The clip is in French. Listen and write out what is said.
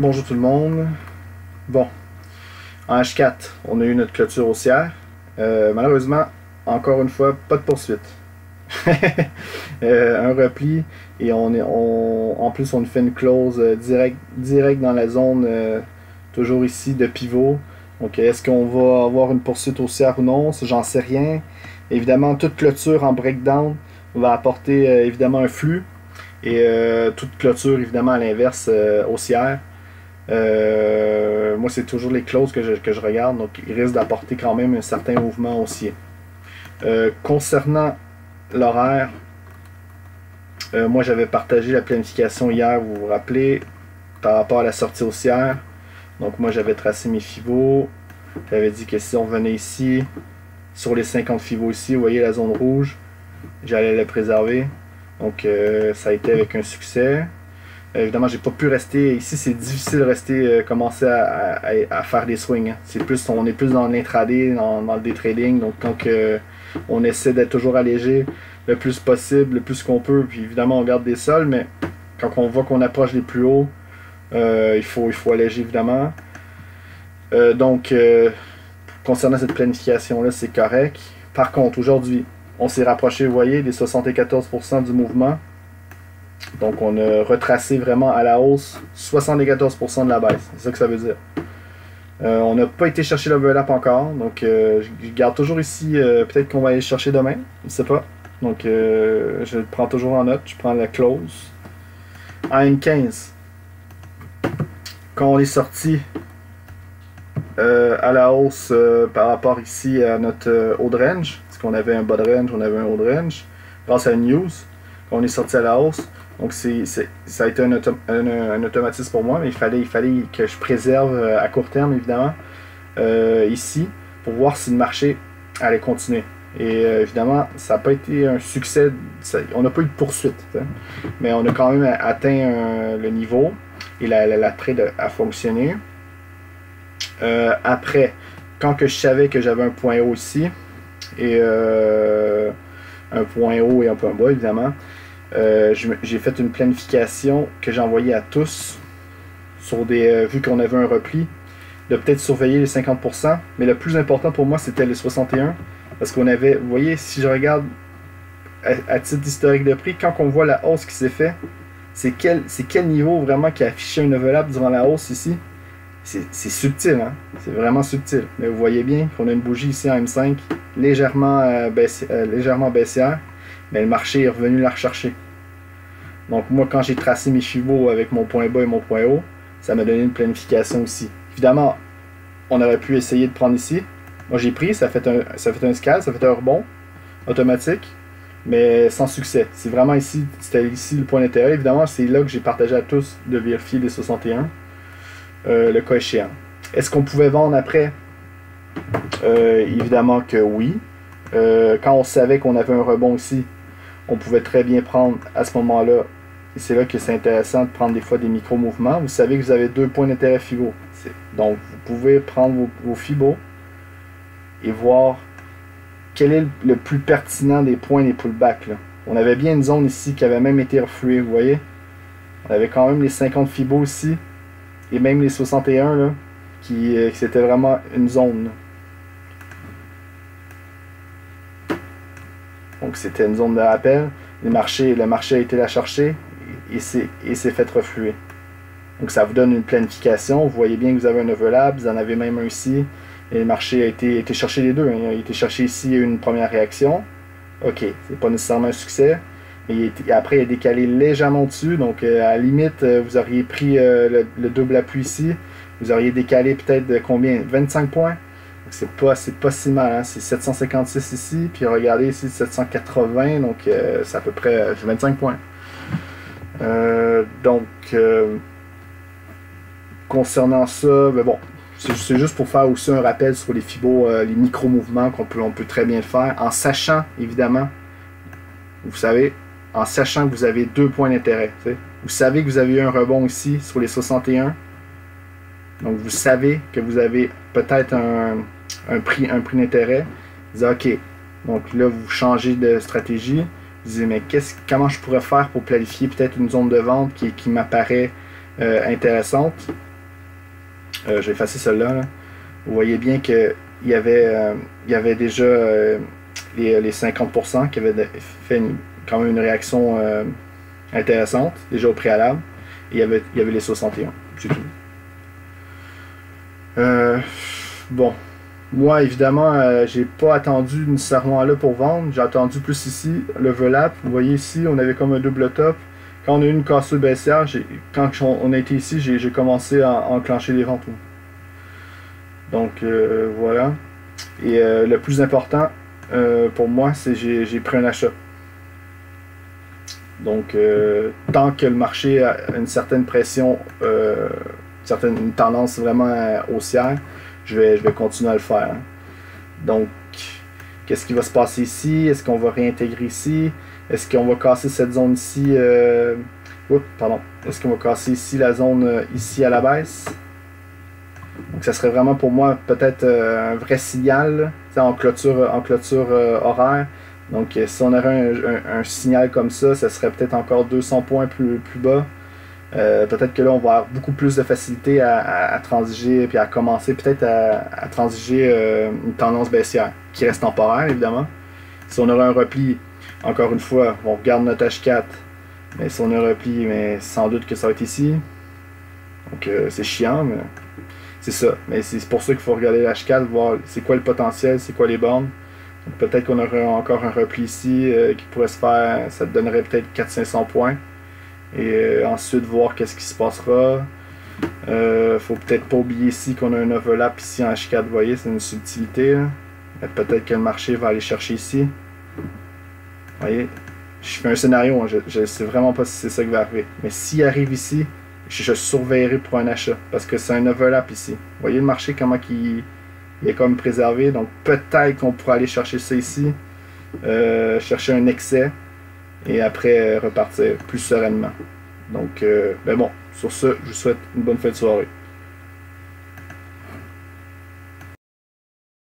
Bonjour tout le monde. Bon, en H4, on a eu notre clôture haussière. Malheureusement, encore une fois, pas de poursuite. Un repli et en plus on fait une close direct dans la zone, toujours ici de pivot. Donc est-ce qu'on va avoir une poursuite haussière ou non? J'en sais rien. Évidemment, toute clôture en breakdown va apporter évidemment un flux. Et toute clôture évidemment à l'inverse haussière. Moi c'est toujours les closes que je regarde, donc il risque d'apporter quand même un certain mouvement haussier. Concernant l'horaire, moi j'avais partagé la planification hier, vous vous rappelez, par rapport à la sortie haussière. Donc moi j'avais tracé mes Fibos, j'avais dit que si on venait ici, sur les 50 Fibos ici, vous voyez la zone rouge, j'allais la préserver. Donc ça a été avec un succès. Évidemment, j'ai pas pu rester ici, c'est difficile de rester, commencer à faire des swings. Hein. On est plus dans l'intraday, dans le day trading. Donc quand on essaie d'être toujours allégé le plus possible, le plus qu'on peut, puis évidemment on garde des sols, mais quand on voit qu'on approche les plus hauts, il faut alléger évidemment. Concernant cette planification là, c'est correct. Par contre, aujourd'hui, on s'est rapproché, vous voyez, des 74% du mouvement. Donc on a retracé vraiment à la hausse 74% de la baisse. C'est ça que ça veut dire. On n'a pas été chercher l'overlap encore. Donc je garde toujours ici. Peut-être qu'on va aller chercher demain. Je ne sais pas. Donc je le prends toujours en note. Je prends la close. En M15, quand on est sorti à la hausse par rapport ici à notre haut de range, parce qu'on avait un bas de range, on avait un haut de range, grâce à une news, quand on est sorti à la hausse. Donc ça a été un automatisme pour moi, mais il fallait que je préserve à court terme évidemment ici pour voir si le marché allait continuer. Et évidemment, ça n'a pas été un succès, on n'a pas eu de poursuite, hein, mais on a quand même atteint le niveau et la trade a fonctionné. Après, quand que je savais que j'avais un point haut ici et un point haut et un point bas évidemment, j'ai fait une planification que j'ai envoyée à tous sur vu qu'on avait un repli, de peut-être surveiller les 50%, mais le plus important pour moi c'était les 61, parce qu'on avait, vous voyez, si je regarde à titre historique de prix, quand on voit la hausse qui s'est fait, c'est quel niveau vraiment qui a affiché un overlap durant la hausse ici. C'est subtil, hein? C'est vraiment subtil, mais vous voyez bien qu'on a une bougie ici en M5 légèrement baissière, mais le marché est revenu la rechercher. Donc moi, quand j'ai tracé mes Fibos avec mon point bas et mon point haut, ça m'a donné une planification aussi. Évidemment, on aurait pu essayer de prendre ici. Moi j'ai pris, ça fait un scale, ça fait un rebond automatique, mais sans succès. C'est vraiment ici, c'était ici le point d'intérêt. Évidemment, c'est là que j'ai partagé à tous de vérifier les 61, le cas échéant. Est-ce qu'on pouvait vendre après? Évidemment que oui. Quand on savait qu'on avait un rebond ici, on pouvait très bien prendre à ce moment-là, et c'est là que c'est intéressant de prendre des fois des micro-mouvements. Vous savez que vous avez deux points d'intérêt Fibo. Donc vous pouvez prendre vos Fibos et voir quel est le plus pertinent des points des pullbacks. Là. On avait bien une zone ici qui avait même été refluée, vous voyez. On avait quand même les 50 Fibos ici, et même les 61 là, qui c'était vraiment une zone. Là. Donc c'était une zone de rappel. Le marché a été la chercher et s'est fait refluer. Donc ça vous donne une planification. Vous voyez bien que vous avez un overlap, vous en avez même un ici. Et le marché a été chercher les deux. Hein. Il a été chercher ici une première réaction. Ok, c'est pas nécessairement un succès. Et après, il a décalé légèrement dessus. Donc à la limite, vous auriez pris le double appui ici. Vous auriez décalé peut-être de combien? 25 points. C'est pas si mal, hein? C'est 756 ici, puis regardez ici 780, donc c'est à peu près 25 points. Concernant ça, ben bon, c'est juste pour faire aussi un rappel sur les Fibos, les micro-mouvements on peut très bien le faire, en sachant évidemment, vous savez, en sachant que vous avez deux points d'intérêt. Vous savez que vous avez eu un rebond ici sur les 61. Donc vous savez que vous avez peut-être un prix d'intérêt. Vous dites ok, donc là vous changez de stratégie. Vous dites mais comment je pourrais faire pour planifier peut-être une zone de vente qui m'apparaît intéressante. Je vais effacer celle-là. Là. Vous voyez bien qu'il y avait déjà les 50% qui avaient fait quand même une réaction intéressante, déjà au préalable. Et il y avait les 61. C'est tout. Bon. Moi, évidemment, j'ai pas attendu nécessairement là pour vendre. J'ai attendu plus ici, le overlap. Vous voyez ici, on avait comme un double top. Quand on a eu une cassure baissière, quand on a été ici, j'ai commencé à enclencher les ventes. Donc, voilà. Et le plus important pour moi, c'est que j'ai pris un achat. Donc, tant que le marché a une certaine pression, une tendance vraiment haussière, je vais continuer à le faire. Hein. Donc, qu'est-ce qui va se passer ici? Est-ce qu'on va réintégrer ici? Est-ce qu'on va casser cette zone ici? Est-ce qu'on va casser ici la zone ici à la baisse? Donc, ça serait vraiment pour moi peut-être un vrai signal en clôture horaire. Donc, si on aurait un signal comme ça serait peut-être encore 200 points plus bas. Peut-être que là, on va avoir beaucoup plus de facilité à transiger, puis à commencer peut-être à transiger une tendance baissière, qui reste temporaire, évidemment. Si on aurait un repli, encore une fois, on regarde notre H4, mais si on a un repli, mais sans doute que ça va être ici. Donc, c'est chiant, mais c'est ça. Mais c'est pour ça qu'il faut regarder l'H4, voir c'est quoi le potentiel, c'est quoi les bornes. Peut-être qu'on aurait encore un repli ici qui pourrait se faire, ça te donnerait peut-être 400-500 points. Et ensuite voir qu'est-ce qui se passera. Faut peut-être pas oublier ici qu'on a un overlap ici en H4, vous voyez, c'est une subtilité. Peut-être que le marché va aller chercher ici. Vous voyez, je fais un scénario, hein, je ne sais vraiment pas si c'est ça qui va arriver. Mais s'il arrive ici, je surveillerai pour un achat. Parce que c'est un overlap ici. Vous voyez le marché, comment il est comme préservé. Donc peut-être qu'on pourra aller chercher ça ici. Chercher un excès. Et après repartir plus sereinement. Donc, ben bon, sur ce, je vous souhaite une bonne fin de soirée.